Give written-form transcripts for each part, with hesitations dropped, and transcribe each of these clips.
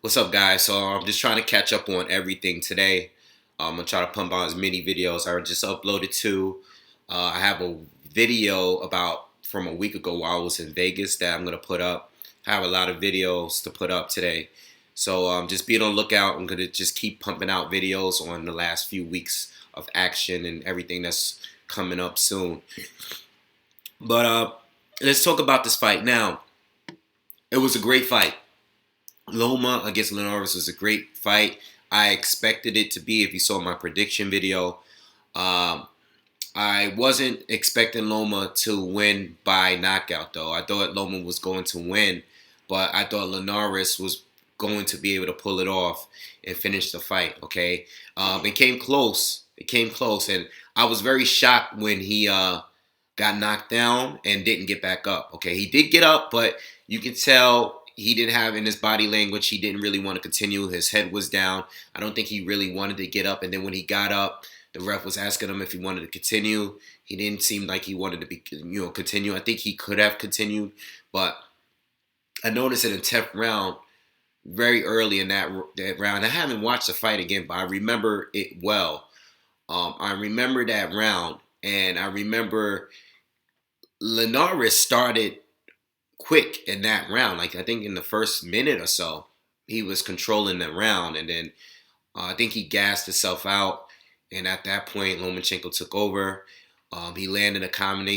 What's up, guys? So I'm just trying to catch up on everything today. I'm gonna try to pump out as many videos. I just uploaded two. I have a video about from a week ago while I was in Vegas that I'm gonna put up. I have a lot of videos to put up today. So just be on the lookout. I'm gonna just keep pumping out videos on the last few weeks of action and everything that's coming up soon. But let's talk about this fight now. It was a great fight. Loma against Linares was a great fight. I expected it to be if you saw my prediction video. Um, I wasn't expecting Loma to win by knockout, though. I thought Loma was going to win, but I thought Linares was going to be able to pull it off and finish the fight, okay? It came close. It came close, and I was very shocked when he got knocked down and didn't get back up, okay? He did get up, but you can tell he didn't have in his body language, he didn't really want to continue. His head was down. I don't think he really wanted to get up, and then when he got up, the ref was asking him if he wanted to continue. He didn't seem like he wanted to continue. I think he could have continued, but I noticed in the 10th round, very early in that round, I haven't watched the fight again, but I remember it well. I remember that round, and I remember Linares started quick in that round. Like I think in the first minute or so, he was controlling the round, and then I think he gassed himself out, and at that point, Lomachenko took over. He landed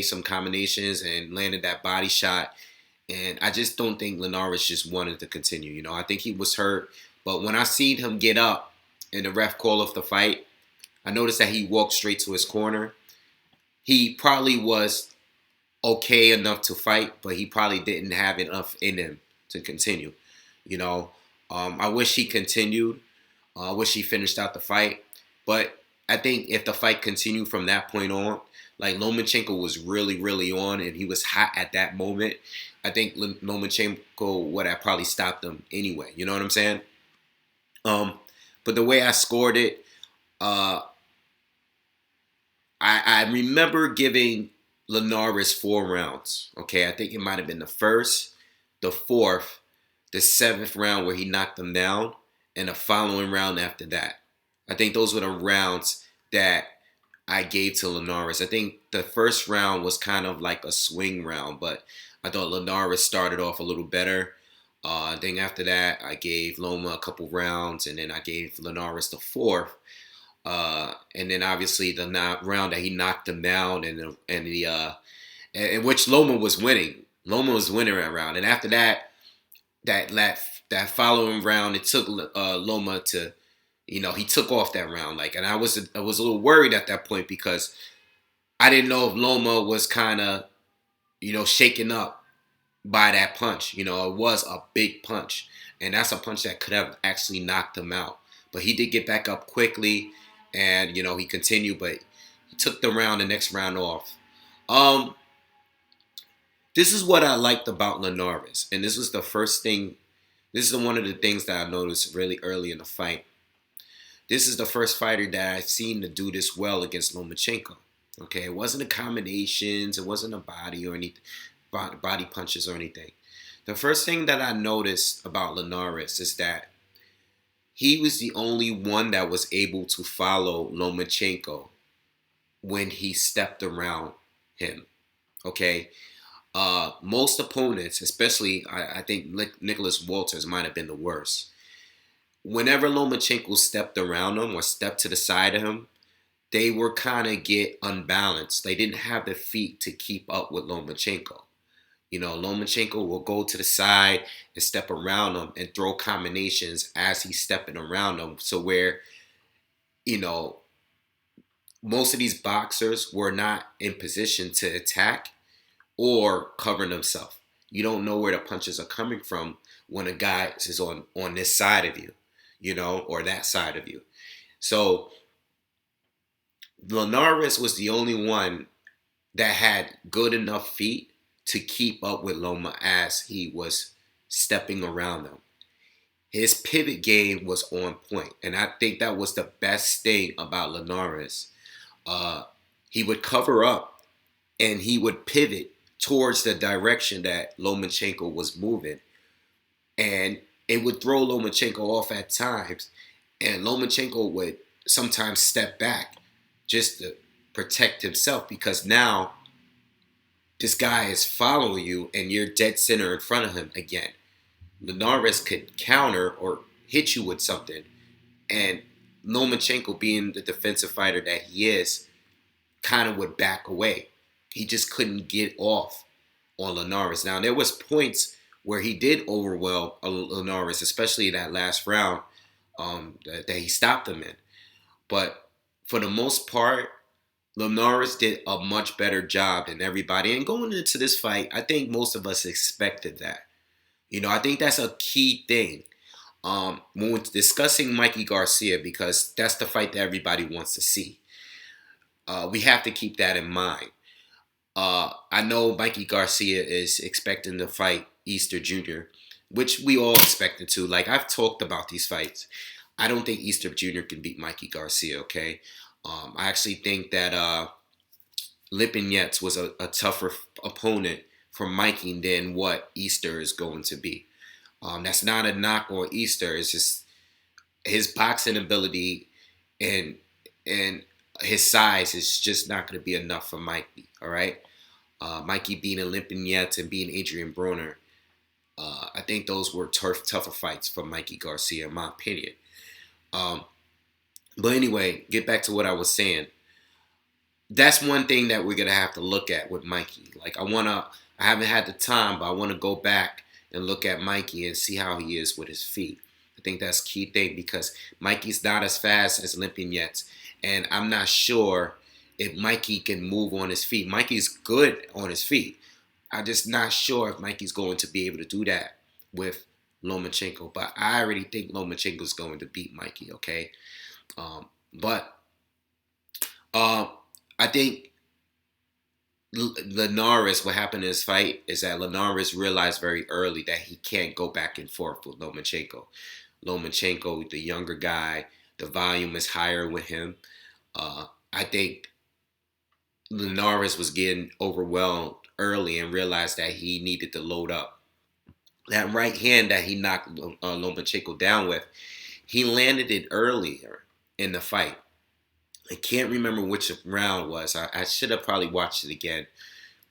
some combinations, and landed that body shot. And I just don't think Linares just wanted to continue. I think he was hurt, but when I seen him get up and the ref call off the fight, I noticed that he walked straight to his corner. He probably was okay enough to fight, but he probably didn't have enough in him to continue. I wish he continued. I wish he finished out the fight. But I think if the fight continued from that point on, like Lomachenko was really, really on and he was hot at that moment, I think Lomachenko would have probably stopped him anyway. You know what I'm saying? But the way I scored it, uh, I remember giving Linares 4 rounds. Okay, I think it might have been the first, the fourth, the seventh round where he knocked him down, and the following round after that. I think those were the rounds that I gave to Linares. I think the first round was kind of like a swing round, but I thought Linares started off a little better. I think after that, I gave Loma a couple rounds, and then I gave Linares the fourth. And then obviously the round that he knocked him down, and which Loma was winning. Loma was winning that round, and after that, that following round, it took Loma to, he took off that round. Like, and I was a little worried at that point because I didn't know if Loma was kind of, shaken up by that punch. It was a big punch, and that's a punch that could have actually knocked him out. But he did get back up quickly, and he continued, but he took the next round off. This is what I liked about Linares, and this was the first thing. This is one of the things that I noticed really early in the fight. This is the first fighter that I've seen to do this well against Lomachenko. Okay, it wasn't the combinations, it wasn't a body or anything, body punches or anything. The first thing that I noticed about Linares is that he was the only one that was able to follow Lomachenko when he stepped around him. Okay, most opponents, especially I think Nicholas Walters might have been the worst. Whenever Lomachenko stepped around him or stepped to the side of him, they were kind of get unbalanced. They didn't have the feet to keep up with Lomachenko. Lomachenko will go to the side and step around him and throw combinations as he's stepping around him. So where, you know, most of these boxers were not in position to attack or cover themselves. You don't know where the punches are coming from when a guy is on this side of you, or that side of you. So Linares was the only one that had good enough feet to keep up with Loma as he was stepping around him. His pivot game was on point, and I think that was the best thing about Linares. He would cover up, and he would pivot towards the direction that Lomachenko was moving, and it would throw Lomachenko off at times, and Lomachenko would sometimes step back just to protect himself, because now this guy is following you and you're dead center in front of him again. Linares could counter or hit you with something, and Lomachenko, being the defensive fighter that he is, kind of would back away. He just couldn't get off on Linares. Now, there was points where he did overwhelm Linares, especially in that last round that he stopped him in. But for the most part, Linares did a much better job than everybody. And going into this fight, I think most of us expected that. I think that's a key thing when we're discussing Mikey Garcia, because that's the fight that everybody wants to see. We have to keep that in mind. I know Mikey Garcia is expecting to fight Easter Jr., which we all expected to. Like, I've talked about these fights. I don't think Easter Jr. can beat Mikey Garcia, okay? I actually think that Lipinets was a tougher opponent for Mikey than what Easter is going to be. That's not a knock on Easter. It's just his boxing ability and his size is just not going to be enough for Mikey, all right? Mikey beating Lipinets and beating Adrian Broner, I think those were tougher fights for Mikey Garcia, in my opinion. But anyway, get back to what I was saying. That's one thing that we're going to have to look at with Mikey. Like, I haven't had the time, but I want to go back and look at Mikey and see how he is with his feet. I think that's a key thing, because Mikey's not as fast as Lipinets, and I'm not sure if Mikey can move on his feet. Mikey's good on his feet. I'm just not sure if Mikey's going to be able to do that with Lomachenko. But I already think Lomachenko's going to beat Mikey, okay? But I think Linares, what happened in this fight is that Linares realized very early that he can't go back and forth with Lomachenko. Lomachenko, the younger guy, the volume is higher with him. I think Linares was getting overwhelmed early and realized that he needed to load up. That right hand that he knocked Lomachenko down with, he landed it earlier in the fight. I can't remember which round it was. I should have probably watched it again.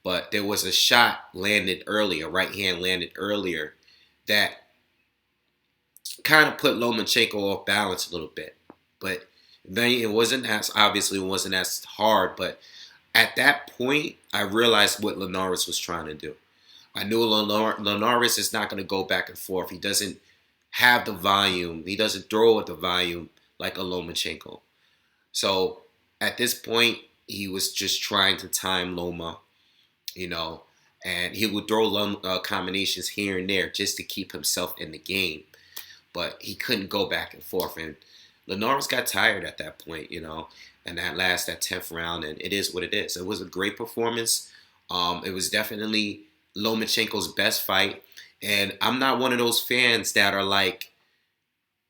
But there was a shot landed earlier, right hand landed earlier, that kind of put Lomachenko off balance a little bit. But then it wasn't as hard. But at that point, I realized what Linares was trying to do. I knew Linares is not going to go back and forth. He doesn't have the volume. He doesn't throw at the volume like a Lomachenko. So at this point, he was just trying to time Loma, and he would throw combinations here and there just to keep himself in the game. But he couldn't go back and forth. And Linares got tired at that point, and that 10th round, and it is what it is. It was a great performance. It was definitely Lomachenko's best fight. And I'm not one of those fans that are like,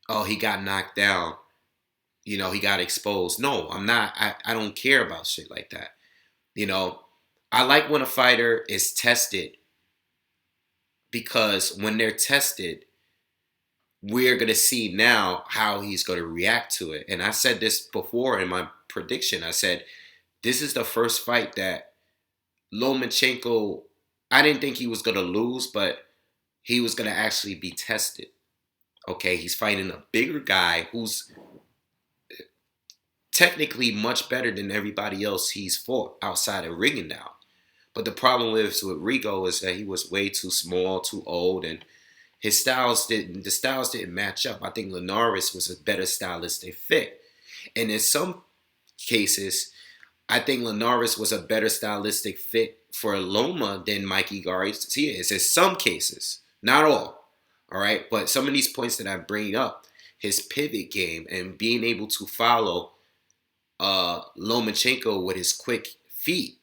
oh, he got knocked down. He got exposed. No, I'm not. I don't care about shit like that. I like when a fighter is tested, because when they're tested, we're going to see now how he's going to react to it. And I said this before in my prediction. I said, this is the first fight that Lomachenko, I didn't think he was going to lose, but he was going to actually be tested. Okay, he's fighting a bigger guy who's technically much better than everybody else he's fought outside of ringing now. But the problem with Rigo is that he was way too small, too old, and the styles didn't match up. I think Linares was a better stylistic fit. And in some cases, I think Linares was a better stylistic fit for Loma than Mikey Garcia is. In some cases, not all right? But some of these points that I bring up, his pivot game and being able to follow Lomachenko with his quick feet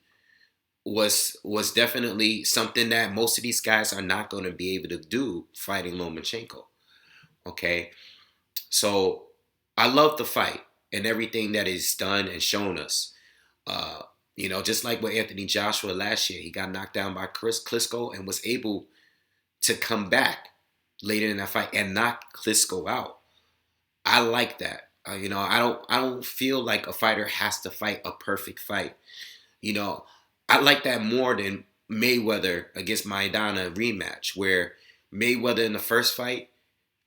was definitely something that most of these guys are not going to be able to do fighting Lomachenko. Okay, so I love the fight and everything that is done and shown us. Just like with Anthony Joshua last year, he got knocked down by Chris Klitschko and was able to come back later in that fight and knock Klitschko out. I like that. I don't feel like a fighter has to fight a perfect fight. You know, I like that more than Mayweather against Maidana rematch, where Mayweather in the first fight,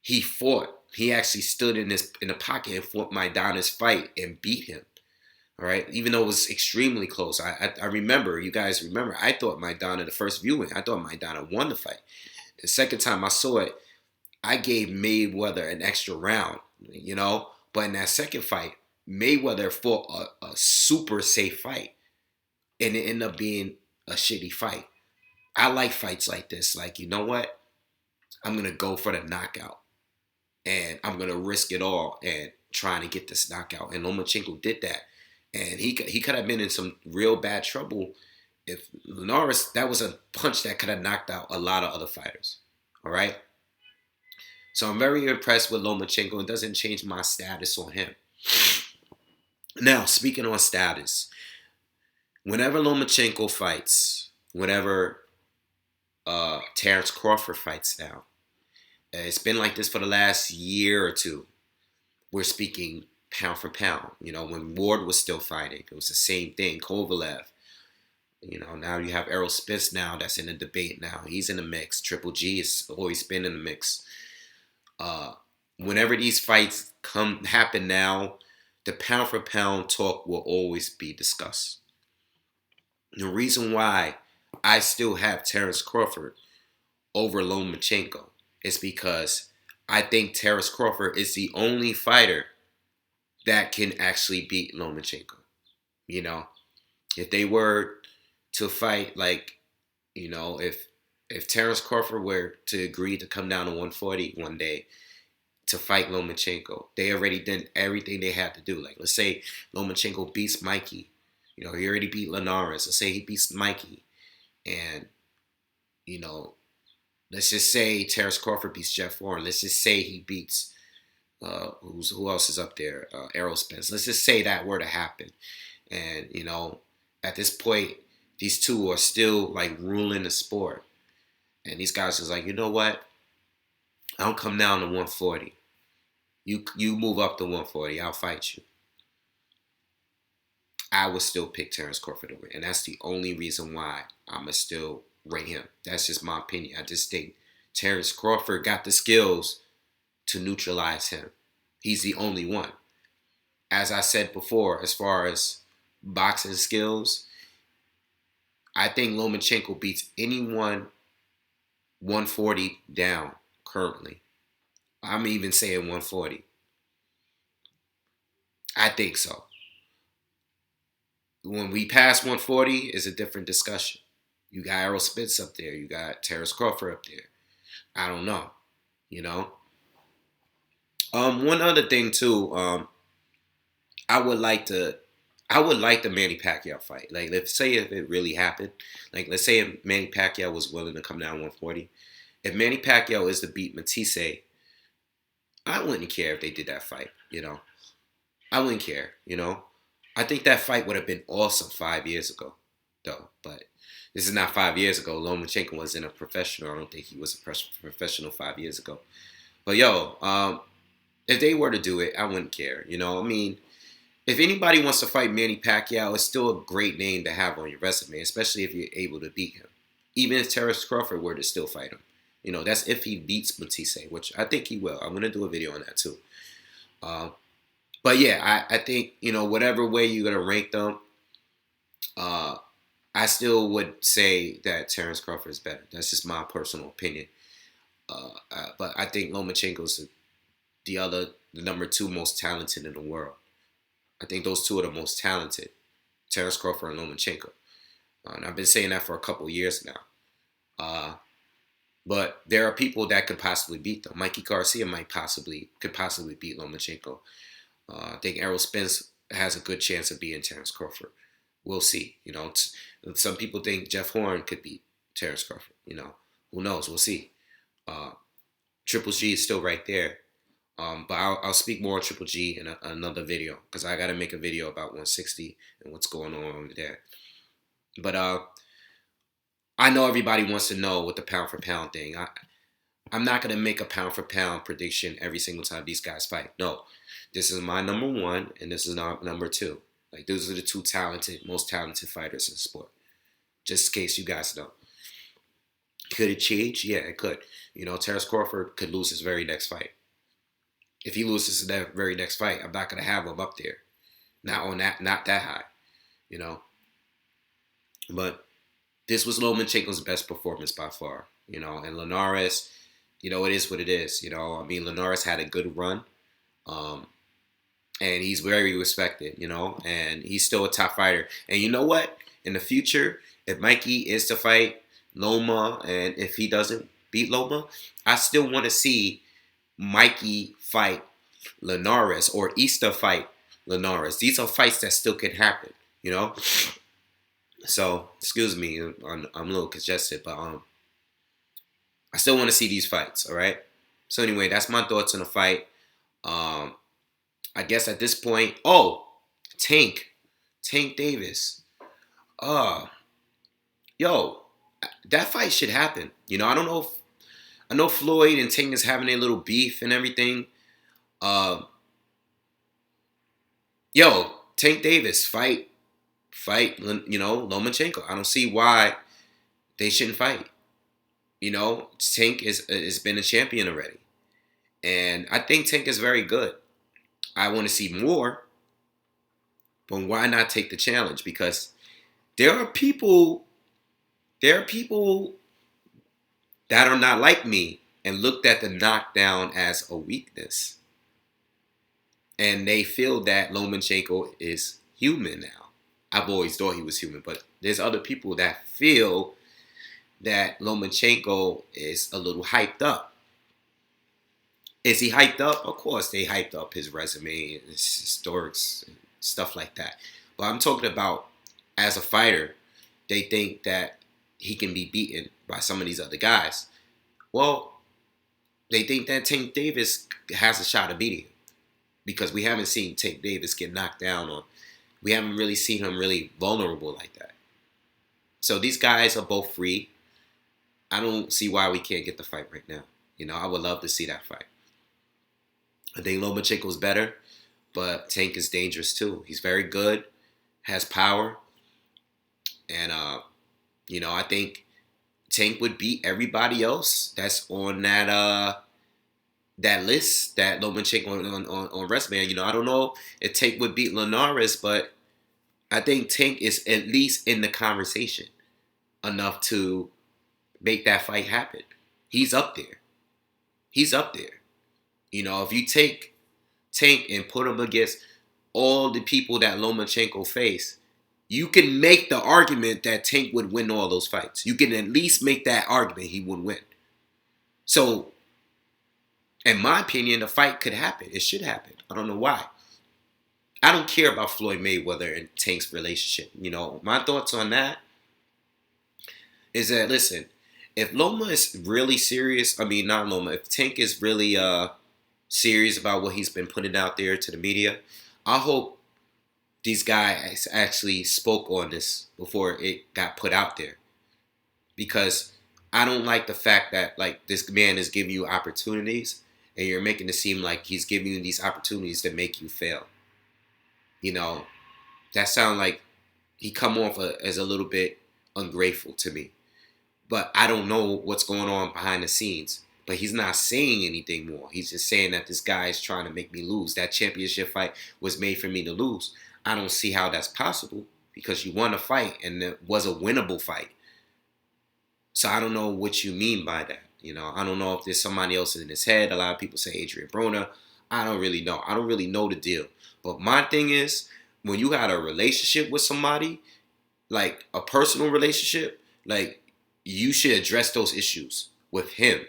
he fought. He actually stood in the pocket and fought Maidana's fight and beat him. All right, even though it was extremely close. I remember, you guys remember, I thought Maidana, the first viewing, I thought Maidana won the fight. The second time I saw it, I gave Mayweather an extra round, But in that second fight, Mayweather fought a super safe fight, and it ended up being a shitty fight. I like fights like this. Like, you know what? I'm going to go for the knockout, and I'm going to risk it all and trying to get this knockout. And Lomachenko did that. And he could have been in some real bad trouble if Linares, that was a punch that could have knocked out a lot of other fighters. All right? So I'm very impressed with Lomachenko. It doesn't change my status on him. Now, speaking on status, whenever Lomachenko fights, whenever Terrence Crawford fights now, it's been like this for the last year or two. We're speaking pound for pound. When Ward was still fighting, it was the same thing. Kovalev. Now you have Errol Spence now that's in the debate now. He's in the mix. Triple G has always been in the mix. Whenever these fights happen now, the pound for pound talk will always be discussed. The reason why I still have Terrence Crawford over Lomachenko is because I think Terrence Crawford is the only fighter that can actually beat Lomachenko. If they were to fight, like, if Terrence Crawford were to agree to come down to 140 one day to fight Lomachenko, they already did everything they had to do. Like, let's say Lomachenko beats Mikey. He already beat Linares. Let's say he beats Mikey. And, let's just say Terrence Crawford beats Jeff Warren. Let's just say he beats, who else is up there? Errol Spence. Let's just say that were to happen. And, at this point, these two are still, like, ruling the sport. And these guys is like, you know what? I'll come down to 140. You move up to 140. I'll fight you. I would still pick Terrence Crawford over. And that's the only reason why I'm going to still rate him. That's just my opinion. I just think Terrence Crawford got the skills to neutralize him. He's the only one. As I said before, as far as boxing skills, I think Lomachenko beats anyone 140 down currently. I'm even saying 140. I think so. When we pass 140, is a different discussion. You got Errol Spence up there. You got Terrence Crawford up there. I don't know. One other thing too. I would like the Manny Pacquiao fight. Like, let's say if it really happened. Like, let's say if Manny Pacquiao was willing to come down 140. If Manny Pacquiao is to beat Matisse, I wouldn't care if they did that fight. I wouldn't care. I think that fight would have been awesome 5 years ago, though. But this is not 5 years ago. Lomachenko wasn't a professional. I don't think he was a professional 5 years ago. But if they were to do it, I wouldn't care. If anybody wants to fight Manny Pacquiao, it's still a great name to have on your resume, especially if you're able to beat him. Even if Terrence Crawford were to still fight him. That's if he beats Matisse, which I think he will. I'm going to do a video on that too. But yeah, I think, whatever way you're going to rank them, I still would say that Terrence Crawford is better. That's just my personal opinion. But I think Lomachenko's the number 2 most talented in the world. I think those two are the most talented, Terrence Crawford and Lomachenko. And I've been saying that for a couple of years now. But there are people that could possibly beat them. Mikey Garcia could possibly beat Lomachenko. I think Errol Spence has a good chance of beating Terrence Crawford. We'll see. Some people think Jeff Horn could beat Terrence Crawford. Who knows? We'll see. Triple G is still right there. But I'll speak more on Triple G in another video because I got to make a video about 160 and what's going on over there. But I know everybody wants to know with the pound for pound thing. I'm not going to make a pound for pound prediction every single time these guys fight. No, this is my number one, and this is not number two. Like, those are the two most talented fighters in the sport. Just in case you guys know. Could it change? Yeah, it could. You know, Terrence Crawford could lose his very next fight. If he loses that very next fight, I'm not going to have him up there. Not that high, you know. But this was Lomachenko's best performance by far, you know. And Linares, you know, it is what it is. You know, I mean, Linares had a good run. And he's very respected, you know, and he's still a top fighter. And you know what? In the future, if Mikey is to fight Loma, and if he doesn't beat Loma, I still want to see Mikey fight Linares or Easter fight Linares. These are fights that still can happen, you know. So, excuse me, I'm a little congested, but I still want to see these fights, all right? So anyway, that's my thoughts on the fight. I guess at this point, Tank Davis. Yo, that fight should happen. You know, I know Floyd and Tank is having a little beef and everything. Tank Davis, fight, you know, Lomachenko. I don't see why they shouldn't fight. You know, Tank has been a champion already. And I think Tank is very good. I want to see more. But why not take the challenge? Because there are people that are not like me and looked at the knockdown as a weakness. And they feel that Lomachenko is human now. I've always thought he was human, but there's other people that feel that Lomachenko is a little hyped up. Is he hyped up? Of course, they hyped up his resume and his historics and stuff like that. But I'm talking about as a fighter, they think that he can be beaten by some of these other guys. Well, they think that Tank Davis has a shot at beating him because we haven't seen Tank Davis get knocked down or we haven't really seen him really vulnerable like that. So these guys are both free. I don't see why we can't get the fight right now. You know, I would love to see that fight. I think Lomachenko's better, but Tank is dangerous too. He's very good, has power, and you know, I think Tank would beat everybody else that's on that list that Lomachenko on resume. You know, I don't know if Tank would beat Linares, but I think Tank is at least in the conversation enough to make that fight happen. He's up there. He's up there. You know, if you take Tank and put him against all the people that Lomachenko face, you can make the argument that Tank would win all those fights. You can at least make that argument he would win. So, in my opinion, the fight could happen. It should happen. I don't know why. I don't care about Floyd Mayweather and Tank's relationship. You know, my thoughts on that is that, listen, if Loma is really serious, not Loma, if Tank is really serious about what he's been putting out there to the media, I hope these guys actually spoke on this before it got put out there. Because I don't like the fact that, like, this man is giving you opportunities and you're making it seem like he's giving you these opportunities to make you fail. You know, that sounds like he come off as a little bit ungrateful to me. But I don't know what's going on behind the scenes. But he's not saying anything more. He's just saying that this guy is trying to make me lose. That championship fight was made for me to lose. I don't see how that's possible because you won a fight and it was a winnable fight. So I don't know what you mean by that. You know, I don't know if there's somebody else in his head. A lot of people say Adrian Broner. I don't really know. I don't really know the deal. But my thing is, when you had a relationship with somebody, like a personal relationship, like you should address those issues with him.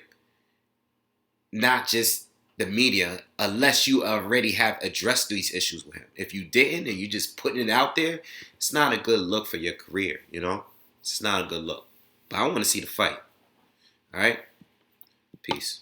Not just the media, unless you already have addressed these issues with him. If you didn't and you just putting it out there, it's not a good look for your career, you know? It's not a good look. But I want to see the fight. All right? Peace.